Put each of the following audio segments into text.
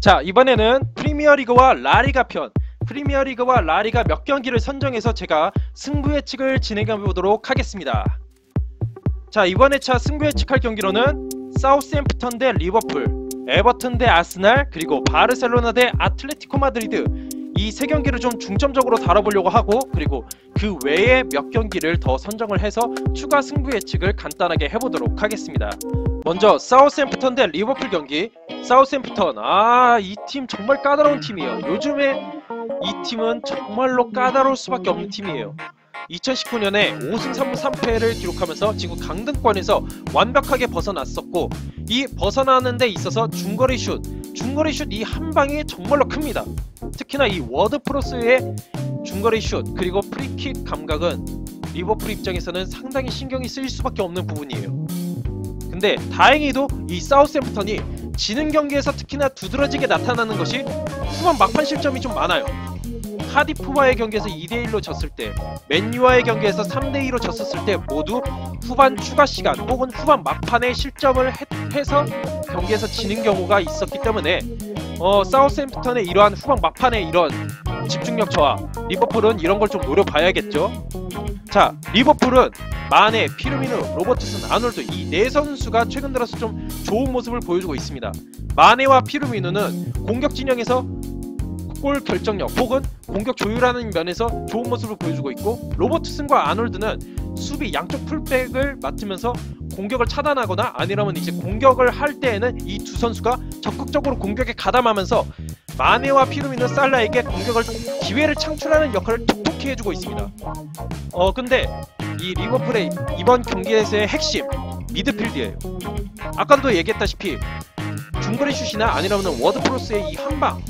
자, 이번에는 프리미어리그와 라리가 편, 프리미어리그와 라리가 몇 경기를 선정해서 제가 승부 예측을 진행해 보도록 하겠습니다. 자, 이번 회차 승부 예측할 경기로는 사우스햄프턴 대 리버풀, 에버튼 대 아스날, 그리고 바르셀로나 대 아틀레티코 마드리드, 이 세 경기를 좀 중점적으로 다뤄보려고 하고, 그리고 그 외에 몇 경기를 더 선정을 해서 추가 승부 예측을 간단하게 해보도록 하겠습니다. 먼저 사우스햄프턴 대 리버풀 경기. 사우스햄프턴, 이 팀 정말 까다로운 팀이에요. 요즘에 이 팀은 정말로 까다로울 수밖에 없는 팀이에요. 2019년에 5승 3무 3패를 기록하면서 지금 강등권에서 완벽하게 벗어났었고, 이 벗어나는 데 있어서 중거리 슛 이 한 방이 정말로 큽니다. 특히나 이 워드 프로스의 중거리 슛 그리고 프리킥 감각은 리버풀 입장에서는 상당히 신경이 쓰일 수밖에 없는 부분이에요. 근데 다행히도 이 사우스햄프턴이 지는 경기에서 특히나 두드러지게 나타나는 것이 후반 막판 실점이 좀 많아요. 카디프와의 경기에서 2대1로 졌을 때, 맨유와의 경기에서 3대2로 졌었을 때 모두 후반 추가 시간 혹은 후반 막판에 실점을 해서 경기에서 지는 경우가 있었기 때문에 사우스햄프턴의 이러한 후반 막판의 이런 집중력 저하, 리버풀은 이런 걸 좀 노려봐야겠죠. 자, 리버풀은 마네, 피르미누, 로버트슨, 아놀드 이 네 선수가 최근 들어서 좀 좋은 모습을 보여주고 있습니다. 마네와 피르미누는 공격 진영에서 골 결정력 혹은 공격 조율하는 면에서 좋은 모습을 보여주고 있고, 로버트슨과 아놀드는 수비 양쪽 풀백을 맡으면서 공격을 차단하거나 아니라면 이제 공격을 할 때에는 이 두 선수가 적극적으로 공격에 가담하면서 마네와 피르미누, 살라에게 기회를 창출하는 역할을 톡톡히 해주고 있습니다. 근데 이 리버풀의 이번 경기에서의 핵심 미드필드예요. 아까도 얘기했다시피 중거리 슛이나 아니라면 워드프로스의 이 한방,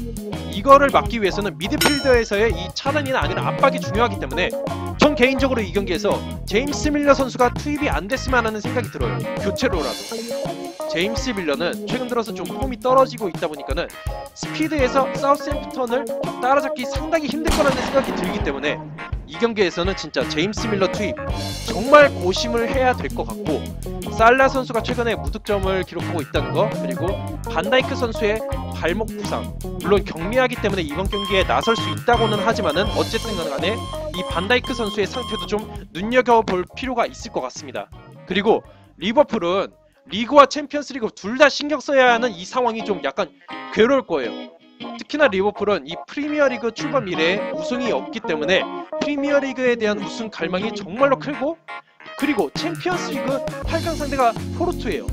이거를 막기 위해서는 미드필더에서의 이 차단이나 아니면 압박이 중요하기 때문에 전 개인적으로 이 경기에서 제임스 밀러 선수가 투입이 안 됐으면 하는 생각이 들어요. 교체로라도. 제임스 밀러는 최근 들어서 좀 폼이 떨어지고 있다 보니까는 스피드에서 사우스햄프턴을 따라잡기 상당히 힘들 거라는 생각이 들기 때문에 이 경기에서는 진짜 제임스 밀러 투입 정말 고심을 해야 될 것 같고, 살라 선수가 최근에 무득점을 기록하고 있다는 거, 그리고 반다이크 선수의 발목 부상, 물론 격리하기 때문에 이번 경기에 나설 수 있다고는 하지만은 어쨌든 간에 이 반다이크 선수의 상태도 좀 눈여겨볼 필요가 있을 것 같습니다. 그리고 리버풀은 리그와 챔피언스리그 둘 다 신경 써야 하는 이 상황이 좀 약간 괴로울 거예요. 특히나 리버풀은 이 프리미어리그 출범 이래 우승이 없기 때문에 프리미어리그에 대한 우승 갈망이 정말로 크고, 그리고 챔피언스리그 8강 상대가 포르투예요.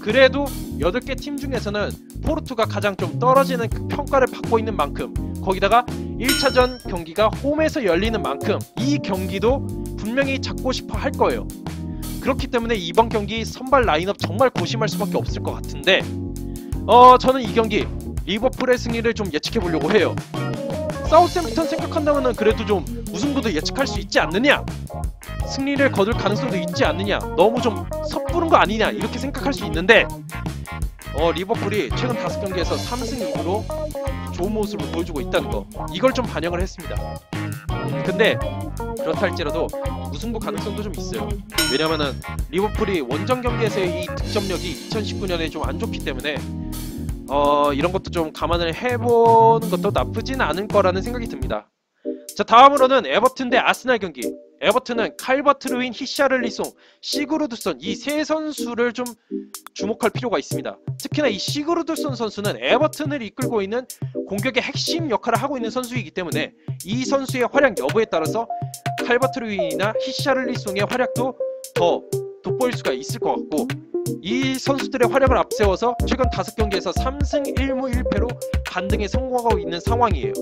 그래도 8개 팀 중에서는 포르투가 가장 좀 떨어지는 그 평가를 받고 있는 만큼, 거기다가 1차전 경기가 홈에서 열리는 만큼 이 경기도 분명히 잡고 싶어 할 거예요. 그렇기 때문에 이번 경기 선발 라인업 정말 고심할 수밖에 없을 것 같은데, 저는 이 경기 리버풀의 승리를 좀 예측해 보려고 해요. 사우스햄프턴 생각한다면은 그래도 좀 우승부도 예측할 수 있지 않느냐, 승리를 거둘 가능성도 있지 않느냐, 너무 좀 섣부른 거 아니냐 이렇게 생각할 수 있는데, 리버풀이 최근 5경기에서 3승 2무로 좋은 모습을 보여주고 있다는 거, 이걸 좀 반영을 했습니다. 근데 그렇다 할지라도 우승부 가능성도 좀 있어요. 왜냐면은 리버풀이 원정 경기에서의 이 득점력이 2019년에 좀 안 좋기 때문에 이런 것도 좀 감안을 해보는 것도 나쁘진 않을 거라는 생각이 듭니다. 자, 다음으로는 에버튼 대 아스날 경기. 에버튼은 칼버트 루인, 히샤를리송, 시그루드손 이 세 선수를 좀 주목할 필요가 있습니다. 특히나 이 시그루드손 선수는 에버튼을 이끌고 있는 공격의 핵심 역할을 하고 있는 선수이기 때문에 이 선수의 활약 여부에 따라서 칼버트 루인이나 히샤를리송의 활약도 더 돋보일 수가 있을 것 같고, 이 선수들의 활약을 앞세워서 최근 5경기에서 3승 1무 1패로 반등에 성공하고 있는 상황이에요.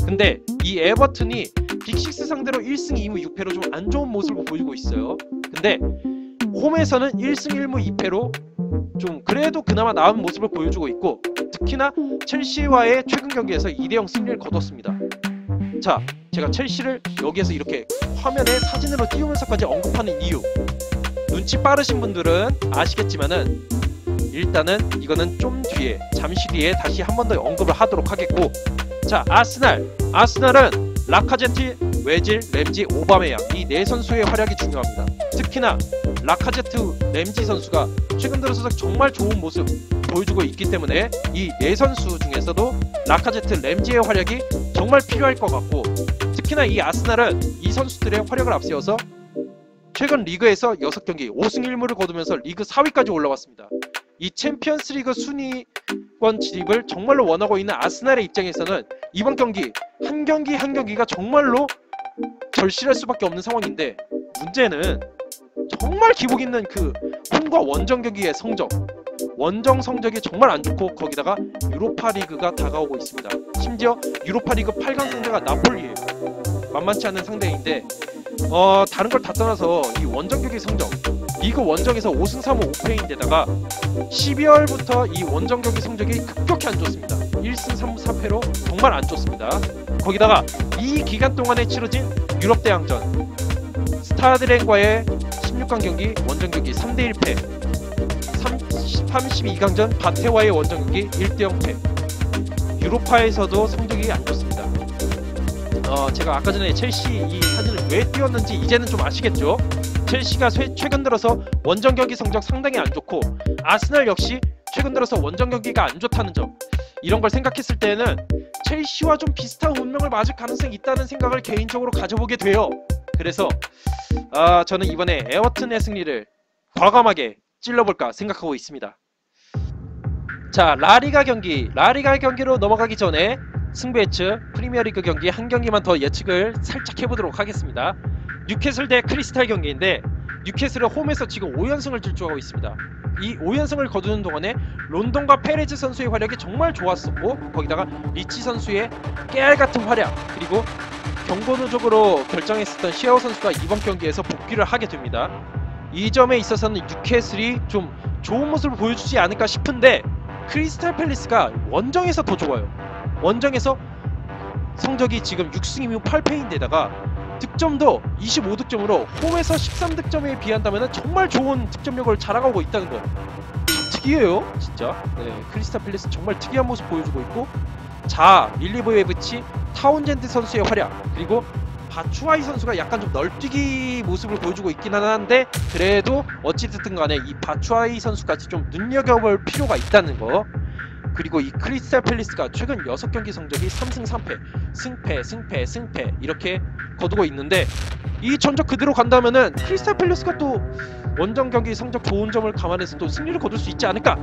근데 이 에버튼이 빅6 상대로 1승 2무 6패로 좀 안 좋은 모습을 보여주고 있어요. 근데 홈에서는 1승 1무 2패로 좀 그래도 그나마 나은 모습을 보여주고 있고, 특히나 첼시와의 최근 경기에서 2대0 승리를 거뒀습니다. 자, 제가 첼시를 여기에서 이렇게 화면에 사진으로 띄우면서까지 언급하는 이유, 눈치 빠르신 분들은 아시겠지만은 일단은 이거는 좀 뒤에, 잠시 뒤에 다시 한 번 더 언급을 하도록 하겠고, 자, 아스날은 라카제트, 외질, 램지, 오바메양 이 네 선수의 활약이 중요합니다. 특히나 라카제트, 램지 선수가 최근 들어서 정말 좋은 모습, 보여주고 있기 때문에 이 네 선수 중에서도 라카제트, 램지의 활약이 정말 필요할 것 같고, 특히나 이 아스날은 이 선수들의 활약을 앞세워서 최근 리그에서 6경기 5승 1무를 거두면서 리그 4위까지 올라왔습니다. 이 챔피언스 리그 순위권 진입을 정말로 원하고 있는 아스날의 입장에서는 이번 경기 한 경기 한 경기가 정말로 절실할 수밖에 없는 상황인데, 문제는 정말 기복 있는 그 홈과 원정 경기의 성적, 원정 성적이 정말 안 좋고, 거기다가 유로파 리그가 다가오고 있습니다. 심지어 유로파 리그 8강 상대가 나폴리예요. 만만치 않은 상대인데, 다른 걸 다 떠나서 이 원정 경기 성적, 리그 원정에서 5승 3무 5패인데다가 12월부터 이 원정 경기 성적이 급격히 안 좋습니다. 1승 3무 4패로 정말 안 좋습니다. 거기다가 이 기간 동안에 치러진 유럽 대항전, 스타드랭과의 16강 경기 원정 경기 3대 1패, 32강전 바테와의 원정 경기 1대 0패, 유로파에서도 성적이 안 좋습니다. 제가 아까 전에 첼시 이 사진을 왜 띄웠는지 이제는 좀 아시겠죠? 첼시가 최근 들어서 원정 경기 성적 상당히 안 좋고, 아스날 역시 최근 들어서 원정 경기가 안 좋다는 점, 이런 걸 생각했을 때는 첼시와 좀 비슷한 운명을 맞을 가능성이 있다는 생각을 개인적으로 가져보게 돼요. 그래서 저는 이번에 에버튼의 승리를 과감하게 찔러볼까 생각하고 있습니다. 자, 라리가 경기로 넘어가기 전에 승부 예측, 프리미어리그 경기 한 경기만 더 예측을 살짝 해보도록 하겠습니다. 뉴캐슬 대 크리스탈 경기인데, 뉴캐슬은 홈에서 지금 5연승을 질주하고 있습니다. 이 5연승을 거두는 동안에 론던과 페레즈 선수의 활약이 정말 좋았었고, 거기다가 리치 선수의 깨알같은 활약, 그리고 경고 누적으로 결정했었던 시아오 선수가 이번 경기에서 복귀를 하게 됩니다. 이 점에 있어서는 뉴캐슬이 좀 좋은 모습을 보여주지 않을까 싶은데, 크리스탈 팰리스가 원정에서 더 좋아요. 원정에서 성적이 지금 6승 2무 8패인데다가 득점도 25득점으로 홈에서 13득점에 비한다면 정말 좋은 득점력을 자랑하고 있다는 거, 특이해요 진짜. 네, 크리스탈 팰리스 정말 특이한 모습 보여주고 있고, 자, 밀리보예비치, 타운젠드 선수의 활약, 그리고 바추아이 선수가 약간 좀 널뛰기 모습을 보여주고 있긴 한데, 그래도 어찌됐든 간에 이 바추아이 선수까지 좀 눈여겨볼 필요가 있다는 거. 그리고 이 크리스탈 팰리스가 최근 6경기 성적이 3승 3패, 승패 이렇게 거두고 있는데, 이 전적 그대로 간다면은 크리스탈 팰리스가 또 원정 경기 성적 좋은 점을 감안해서 또 승리를 거둘 수 있지 않을까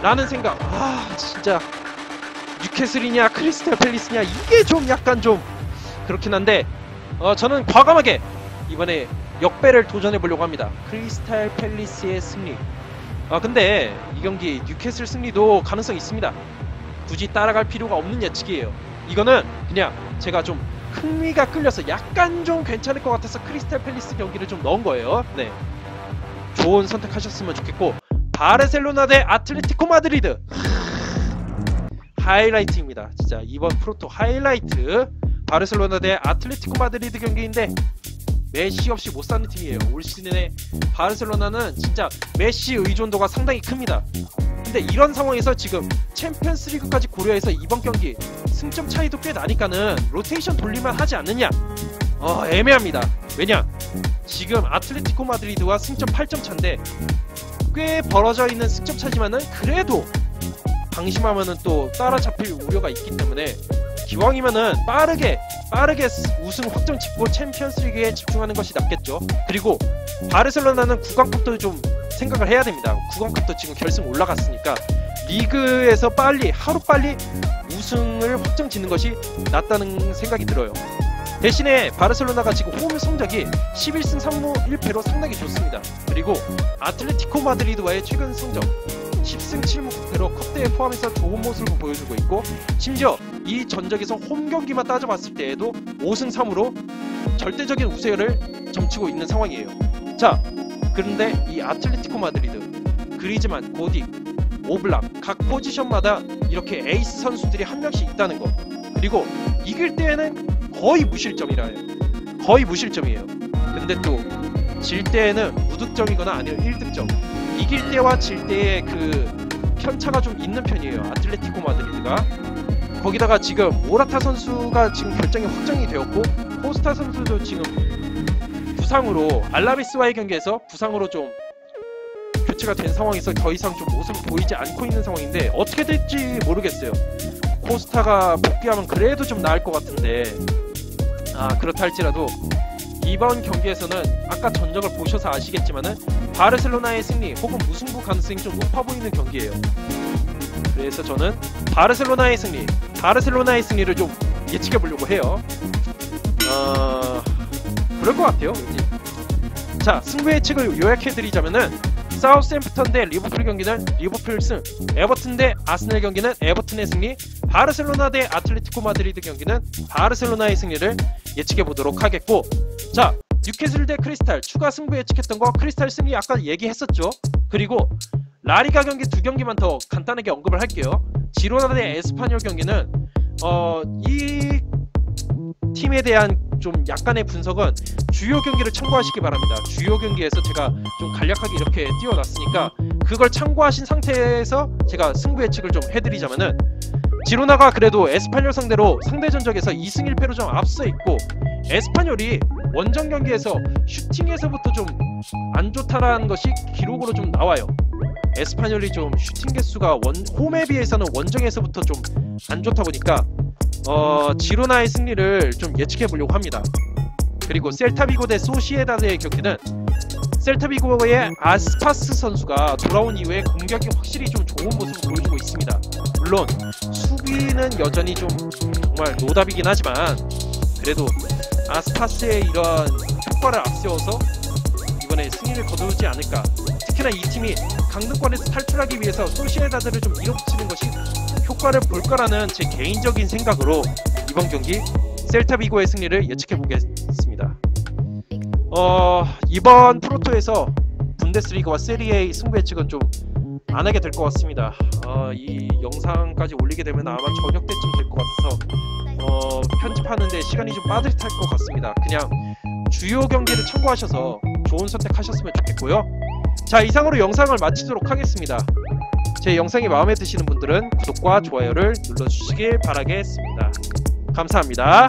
라는 생각. 진짜 뉴캐슬이냐 크리스탈 팰리스냐, 이게 좀 약간 좀 그렇긴 한데, 저는 과감하게 이번에 역배를 도전해보려고 합니다. 크리스탈 팰리스의 승리. 근데 이 경기 뉴캐슬 승리도 가능성이 있습니다. 굳이 따라갈 필요가 없는 예측이에요. 이거는 그냥 제가 좀 흥미가 끌려서 약간 좀 괜찮을 것 같아서 크리스탈 팰리스 경기를 좀 넣은 거예요. 네, 좋은 선택하셨으면 좋겠고, 바르셀로나 대 아틀레티코 마드리드 하이라이트입니다. 진짜 이번 프로토 하이라이트. 바르셀로나 대 아틀레티코 마드리드 경기인데, 메시 없이 못 사는 팀이에요. 올 시즌에 바르셀로나는 진짜 메시 의존도가 상당히 큽니다. 근데 이런 상황에서 지금 챔피언스 리그까지 고려해서 이번 경기 승점 차이도 꽤 나니까는 로테이션 돌리만 하지 않느냐? 애매합니다. 왜냐? 지금 아틀레티코 마드리드와 승점 8점 차인데 꽤 벌어져 있는 승점 차지만은, 그래도 방심하면은 또 따라잡힐 우려가 있기 때문에 기왕이면은 빠르게 우승 확정 짓고 챔피언스 리그에 집중하는 것이 낫겠죠. 그리고 바르셀로나는 구강컵도 좀 생각을 해야 됩니다. 구강컵도 지금 결승 올라갔으니까 리그에서 하루빨리 우승을 확정 짓는 것이 낫다는 생각이 들어요. 대신에 바르셀로나가 지금 홈 성적이 11승 3무 1패로 상당히 좋습니다. 그리고 아틀레티코 마드리드와의 최근 성적 10승 7무 9패로 컵대회 포함해서 좋은 모습을 보여주고 있고, 심지어 이 전적에서 홈 경기만 따져봤을 때에도 5승 3무로 절대적인 우세를 점치고 있는 상황이에요. 자, 그런데 이 아틀레티코 마드리드, 그리즈만, 고딕, 오블락 각 포지션마다 이렇게 에이스 선수들이 한 명씩 있다는 거, 그리고 이길 때에는 거의 무실점이라요. 거의 무실점이에요. 근데 또 질 때에는 무득점이거나 아니면 1득점. 이길 때와 질 때의 그 편차가 좀 있는 편이에요, 아틀레티코 마드리드가. 거기다가 지금 모라타 선수가 지금 결정이 확정이 되었고, 코스타 선수도 지금 부상으로, 알라베스와의 경기에서 부상으로 좀 선취가 된 상황에서 더 이상 좀 모습을 보이지 않고 있는 상황인데 어떻게 될지 모르겠어요. 코스타가 복귀하면 그래도 좀 나을 것 같은데, 그렇다 할지라도 이번 경기에서는 아까 전적을 보셔서 아시겠지만은 바르셀로나의 승리 혹은 무승부 가능성이 좀 높아 보이는 경기예요. 그래서 저는 바르셀로나의 승리를 좀 예측해 보려고 해요. 그럴 것 같아요, 왠지. 자, 승부 예측을 요약해드리자면은 사우스햄프턴 대 리버풀 경기는 리버풀 승, 에버튼 대 아스널 경기는 에버튼의 승리, 바르셀로나 대 아틀레티코 마드리드 경기는 바르셀로나의 승리를 예측해 보도록 하겠고, 자, 뉴캐슬 대 크리스탈 추가 승부 예측했던 거 크리스탈 승리 아까 얘기했었죠. 그리고 라리가 경기 2경기만 더 간단하게 언급을 할게요. 지로나 대 에스파뇰 경기는 이 팀에 대한 좀 약간의 분석은 주요 경기를 참고하시기 바랍니다. 주요 경기에서 제가 좀 간략하게 이렇게 띄워놨으니까 그걸 참고하신 상태에서 제가 승부 예측을 좀 해드리자면은, 지로나가 그래도 에스파뇰 상대로 상대 전적에서 2승 1패로 좀 앞서 있고, 에스파뇰이 원정 경기에서 슈팅에서부터 좀 안 좋다라는 것이 기록으로 좀 나와요. 에스파뇰이 좀 슈팅 개수가 홈에 비해서는 원정에서부터 좀 안 좋다 보니까 지로나의 승리를 좀 예측해 보려고 합니다. 그리고 셀타비고 대 소시에다드의 경기는 셀타비고의 아스파스 선수가 돌아온 이후에 공격이 확실히 좀 좋은 모습을 보여주고 있습니다. 물론 수비는 여전히 좀 정말 노답이긴 하지만 그래도 아스파스의 이런 효과를 앞세워서 이번에 승리를 거두지 않을까. 특히나 이 팀이 강등권에서 탈출하기 위해서 소시에다드를 좀 밀어붙이는 것이 효과를 볼 거라는 제 개인적인 생각으로 이번 경기 셀타비고의 승리를 예측해 보겠습니다. 이번 프로토에서 분데스리가와 세리에의 승부 예측은 좀 안 하게 될 것 같습니다. 이 영상까지 올리게 되면 아마 저녁 때쯤 될 것 같아서 편집하는데 시간이 좀 빠듯할 것 같습니다. 그냥 주요 경기를 참고하셔서 좋은 선택하셨으면 좋겠고요. 자, 이상으로 영상을 마치도록 하겠습니다. 제 영상이 마음에 드시는 분들은 구독과 좋아요를 눌러주시길 바라겠습니다. 감사합니다.